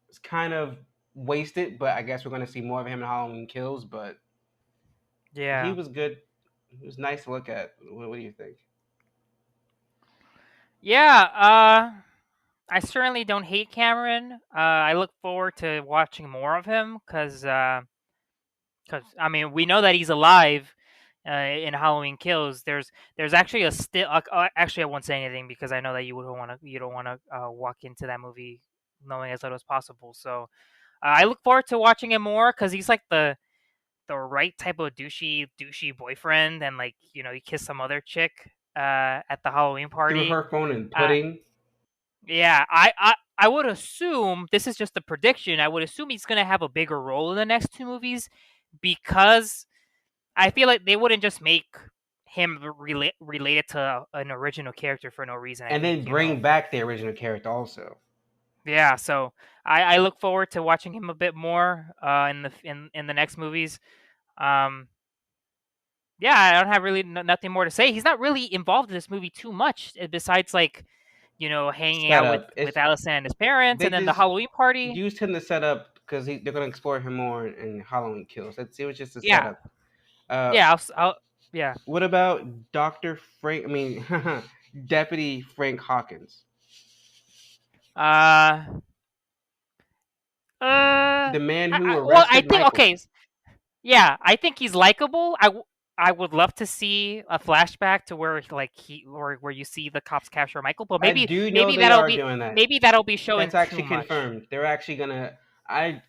It's kind of wasted, but I guess we're gonna see more of him in Halloween Kills. But he yeah. was good. It was nice to look at. What do you think? Yeah, I certainly don't hate Cameron. I look forward to watching more of him because I mean we know that he's alive in Halloween Kills. There's actually a still. Actually, I won't say anything because I know that you don't want to walk into that movie knowing as little as possible. So I look forward to watching him more because he's like the right type of douchey boyfriend, and like he kissed some other chick at the Halloween Through party. her phone and Uh, pudding. Yeah, I would assume this is just a prediction. I would assume he's gonna have a bigger role in the next 2 movies because I feel like they wouldn't just make him related to an original character for no reason. And then bring back the original character also. Yeah, so I look forward to watching him a bit more in the next movies. Yeah, I don't have really nothing more to say. He's not really involved in this movie too much, besides like, hanging out with Allyson and his parents, and then the Halloween party. Used him to set up because they're going to explore him more in Halloween Kills. It was just a Yeah. setup. Yeah. What about Dr. Frank? I mean, Deputy Frank Hawkins. The man who arrested Michael. Okay. Yeah, I think he's likable. I would love to see a flashback to where where you see the cops capture Michael, but maybe that'll be showing. That's actually too confirmed. Much. They're actually gonna. I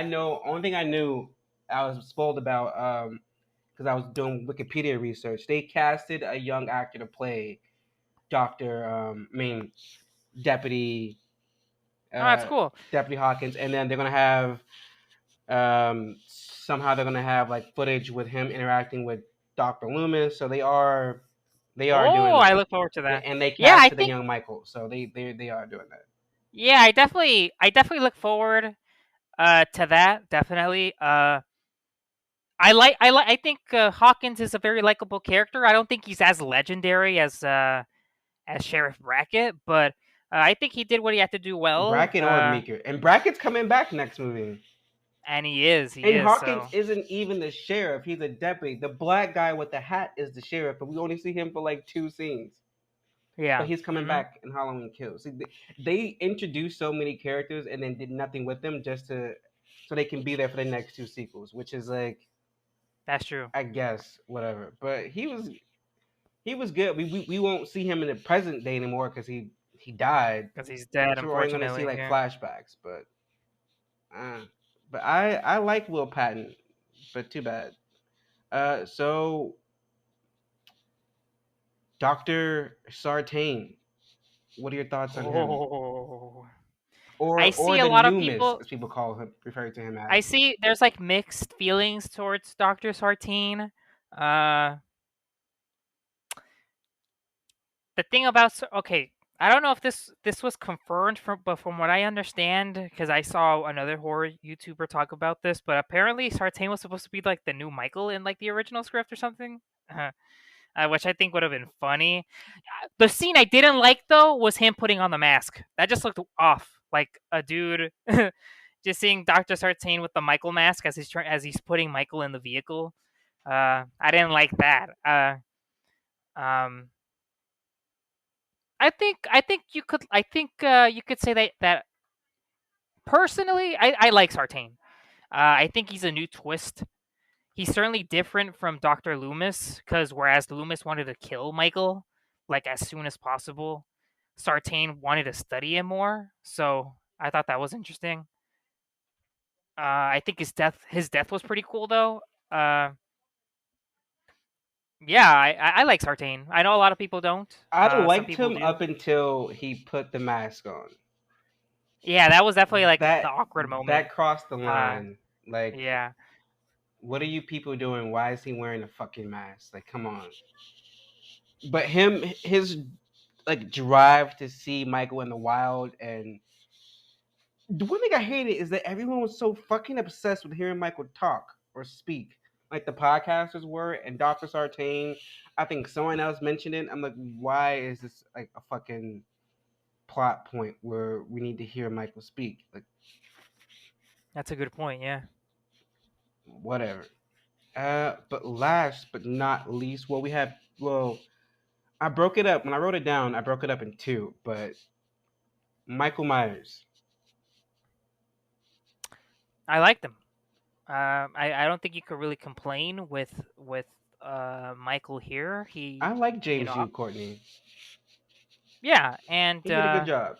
know. Only thing I knew, I was spoiled about because I was doing Wikipedia research. They casted a young actor to play Deputy. That's cool. Deputy Hawkins, and then they're gonna have somehow they're gonna have like footage with him interacting with Dr. Loomis. So they are doing. Oh, I look forward to that. And they casted the young Michael, so they are doing that. Yeah, I definitely look forward to that. Definitely. I think Hawkins is a very likable character. I don't think he's as legendary as Sheriff Brackett, but I think he did what he had to do well. Brackett or Meeker, and Brackett's coming back next movie. And he is. Hawkins isn't even the sheriff; he's a deputy. The black guy with the hat is the sheriff, but we only see him for like 2 scenes. Yeah, but he's coming back in Halloween Kills. They introduced so many characters and then did nothing with them so they can be there for the next 2 sequels, which is like. That's true. I guess whatever, but he was good. We won't see him in the present day anymore because he died. Because he's dead. So we're going to see like flashbacks, but I like Will Patton, but too bad. So Dr. Sartain, what are your thoughts on him? I see a lot of people, as people refer to him as. I see there's like mixed feelings towards Dr. Sartain. The thing about I don't know if this was confirmed but from what I understand, because I saw another horror YouTuber talk about this, but apparently Sartain was supposed to be like the new Michael in like the original script or something. Which I think would have been funny. The scene I didn't like though was him putting on the mask. That just looked off. Like a dude just seeing Dr. Sartain with the Michael mask as he's putting Michael in the vehicle. I didn't like that. I think you could say that personally I like Sartain. I think he's a new twist. He's certainly different from Dr. Loomis, because whereas Loomis wanted to kill Michael like as soon as possible, Sartain wanted to study him more. So I thought that was interesting. I think his death was pretty cool though. Yeah, I like Sartain. I know a lot of people don't. I liked him up until he put the mask on. Yeah, that was definitely like the awkward moment. That crossed the line. Yeah. What are you people doing? Why is he wearing a fucking mask? Like, come on. But his like drive to see Michael in the wild, and the one thing I hated is that everyone was so fucking obsessed with hearing Michael talk or speak, like the podcasters were, and Dr. Sartain. I think someone else mentioned it. I'm like, why is this like a fucking plot point where we need to hear Michael speak? Like, that's a good point. Yeah. Whatever. But last but not least, I broke it up. When I wrote it down, I broke it up in 2, but Michael Myers. I liked him. I don't think you could really complain with Michael here. I like James Jude Courtney. Yeah, and he did a good job.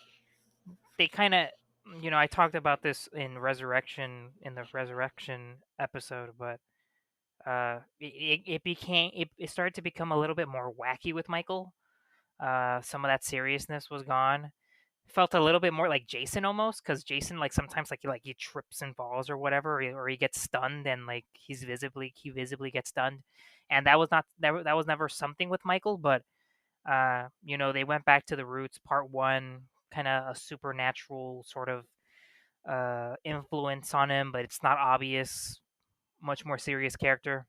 They kind of, I talked about this in the Resurrection episode, but it started to become a little bit more wacky with Michael. Some of that seriousness was gone. felt a little bit more like Jason almost, because Jason like sometimes he trips and falls or whatever, or he gets stunned and like he visibly gets stunned, and that was not that was never something with Michael, but they went back to the roots. Part one, kind of a supernatural sort of influence on him, but it's not obvious. Much more serious character.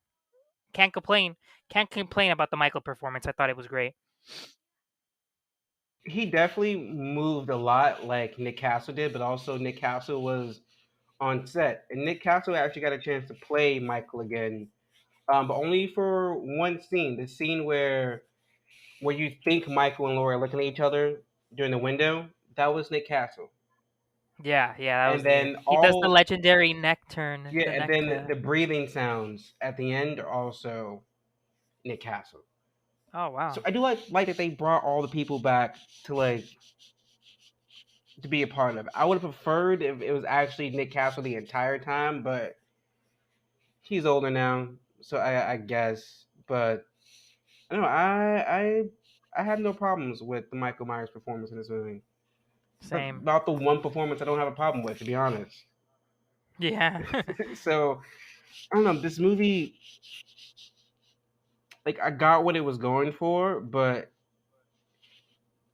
Can't complain. Can't complain about the Michael performance. I thought it was great. He definitely moved a lot like Nick Castle did, but also Nick Castle was on set, and Nick Castle actually got a chance to play Michael again, but only for one scene. The scene where you think Michael and Laurie are looking at each other during the window. That was Nick Castle. Yeah, that And was neat. then He does the legendary neck turn. yeah, The and neck. then the breathing sounds at the end are also Nick Castle. Oh wow. So I do like that they brought all the people back to to be a part of it. I would have preferred if it was actually Nick Castle the entire time, but he's older now, so I guess. But I don't know, I have no problems with the Michael Myers performance in this movie. But Same. about the one performance I don't have a problem with, to be honest. Yeah. So I don't know, this movie, like I got what it was going for, but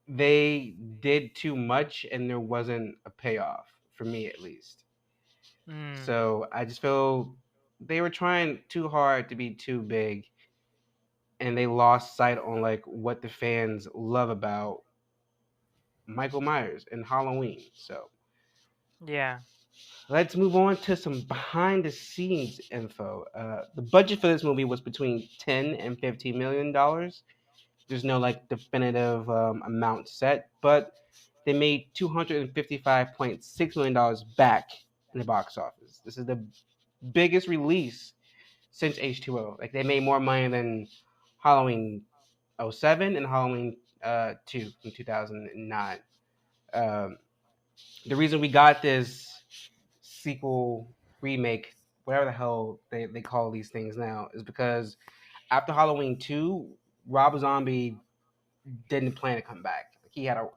they did too much and there wasn't a payoff for me at least. Mm. So I just feel they were trying too hard to be too big and they lost sight on like what the fans love about Michael Myers and Halloween. So Yeah. let's move on to some behind the scenes info. The budget for this movie was between $10 and $15 million. There's no like definitive amount set, but they made $255.6 million back in the box office. This is the biggest release since H2O. Like they made more money than Halloween 07 and Halloween 2 in 2009. Um, the reason we got this sequel, remake, whatever the hell they call these things now, is because after Halloween 2, Rob Zombie didn't plan to come back. He had a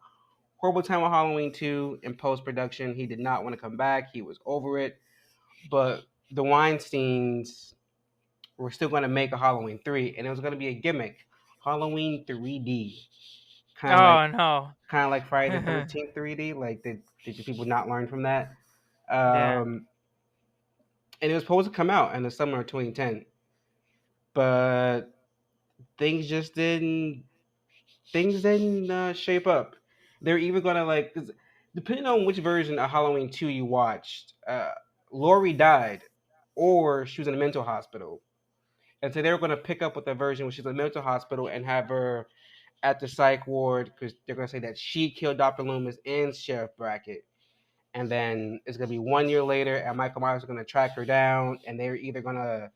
horrible time with Halloween 2 in post production. He did not want to come back. He was over it. But the Weinsteins were still going to make a Halloween 3, and it was going to be a gimmick. Halloween 3D. Oh no. Kind of like Friday the 13th 3D. Like, did the people not learn from that? Yeah. And it was supposed to come out in the summer of 2010. But things just didn't shape up. They're either gonna like, 'cause depending on which version of Halloween 2 you watched, Laurie died, or she was in a mental hospital, and so they were gonna pick up with the version where she's in a mental hospital and have her at the psych ward because they're gonna say that she killed Dr. Loomis and Sheriff Brackett, and then it's gonna be 1 year later, and Michael Myers is gonna track her down, and they're either gonna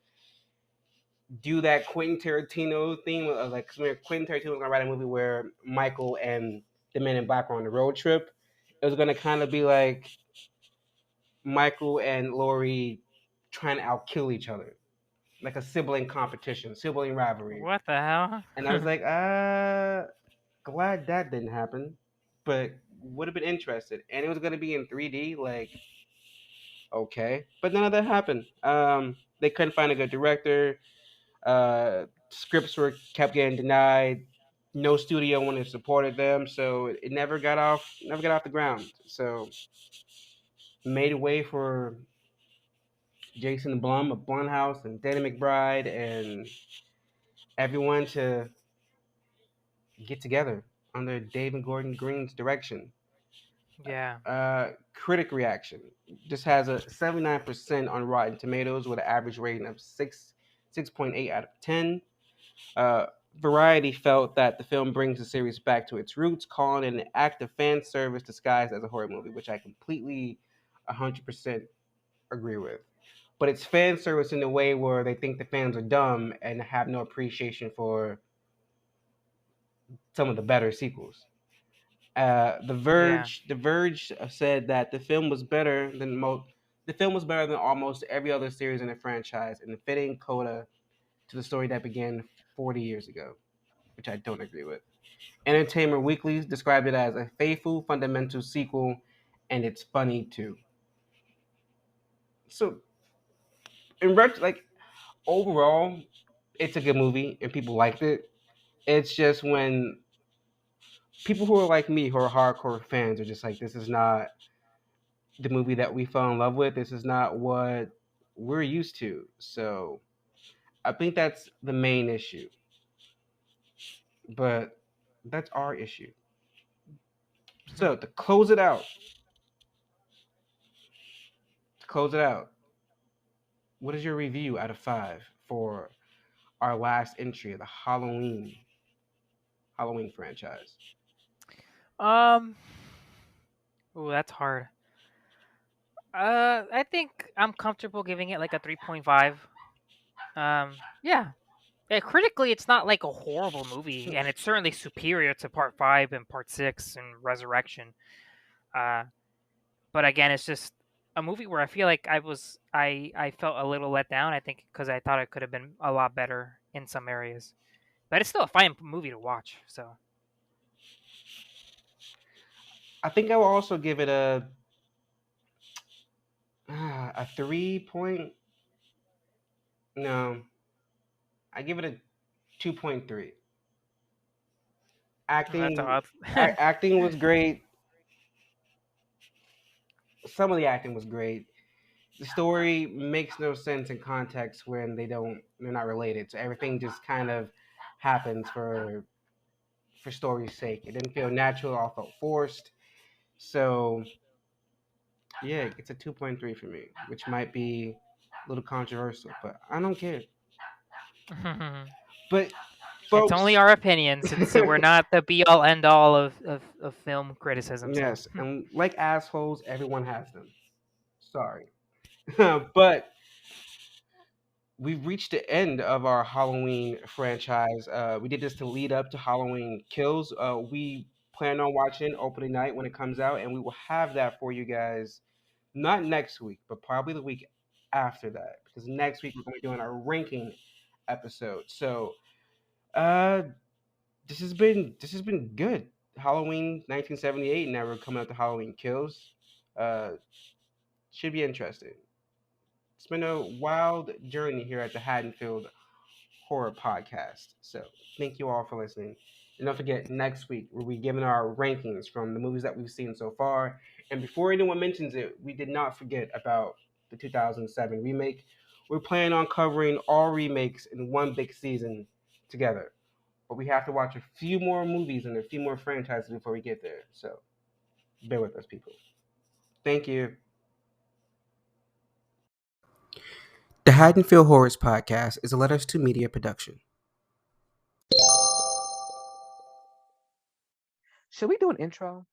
do that Quentin Tarantino thing, like Quentin Tarantino was gonna write a movie where Michael and the Men in Black were on a road trip. It was gonna kind of be like Michael and Laurie trying to outkill each other, like a sibling competition, sibling rivalry. What the hell? And I was like, glad that didn't happen, but would have been interested. And it was gonna be in 3D, like okay, but none of that happened. They couldn't find a good director. Scripts were kept getting denied. No studio wanted to support them, so it never got off the ground. So made way for Jason Blum of Blumhouse and Danny McBride and everyone to get together under David Gordon Green's direction. Yeah. Critic reaction. This has a 79% on Rotten Tomatoes with an average rating of 6.8 out of 10. Variety felt that the film brings the series back to its roots, calling it an act of fan service disguised as a horror movie, which I completely 100% agree with. But it's fan service in a way where they think the fans are dumb and have no appreciation for some of the better sequels. The Verge said that the film was better than almost every other series in the franchise, and a fitting coda to the story that began 40 years ago, which I don't agree with. Entertainment Weekly described it as a faithful, fundamental sequel, and it's funny too. So, like overall, it's a good movie and people liked it. It's just when people who are like me, who are hardcore fans, are just like, this is not the movie that we fell in love with. This is not what we're used to. So I think that's the main issue. But that's our issue. So to close it out, what is your review out of 5 for our last entry of the Halloween franchise? Um, ooh, that's hard. I think I'm comfortable giving it like a 3.5. Yeah. Yeah, critically, it's not like a horrible movie, and it's certainly superior to Part 5 and Part 6 and Resurrection. Uh, but again, it's just a movie where I feel like I felt a little let down. I think because I thought it could have been a lot better in some areas, but it's still a fine movie to watch. So I think I will also give it a 3 point. No, I give it a 2.3. that's Acting, odd. acting was great. Some of the acting was great. The story makes no sense in context when they're not related. So everything just kind of happens for story's sake. It didn't feel natural, all felt forced. So yeah, it's a 2.3 for me, which might be a little controversial, but I don't care. But It's folks, only our opinions. We're not the be all end all of film criticism. So yes, and like assholes, everyone has them. Sorry. But we've reached the end of our Halloween franchise. We did this to lead up to Halloween Kills. We plan on watching opening night when it comes out, and we will have that for you guys not next week, but probably the week after that. Because next week we're going to be doing our ranking episode. So uh, this has been good. Halloween 1978. Now we're coming up to Halloween Kills. Uh, should be interesting. It's been a wild journey here at the Haddonfield Horror Podcast. So thank you all for listening. And don't forget, next week we'll be giving our rankings from the movies that we've seen so far. And before anyone mentions it, we did not forget about the 2007 remake. We're planning on covering all remakes in one big season together. But we have to watch a few more movies and a few more franchises before we get there. So bear with us, people. Thank you. The Haddonfield Horrors Podcast is a Letters to Media production. Should we do an intro?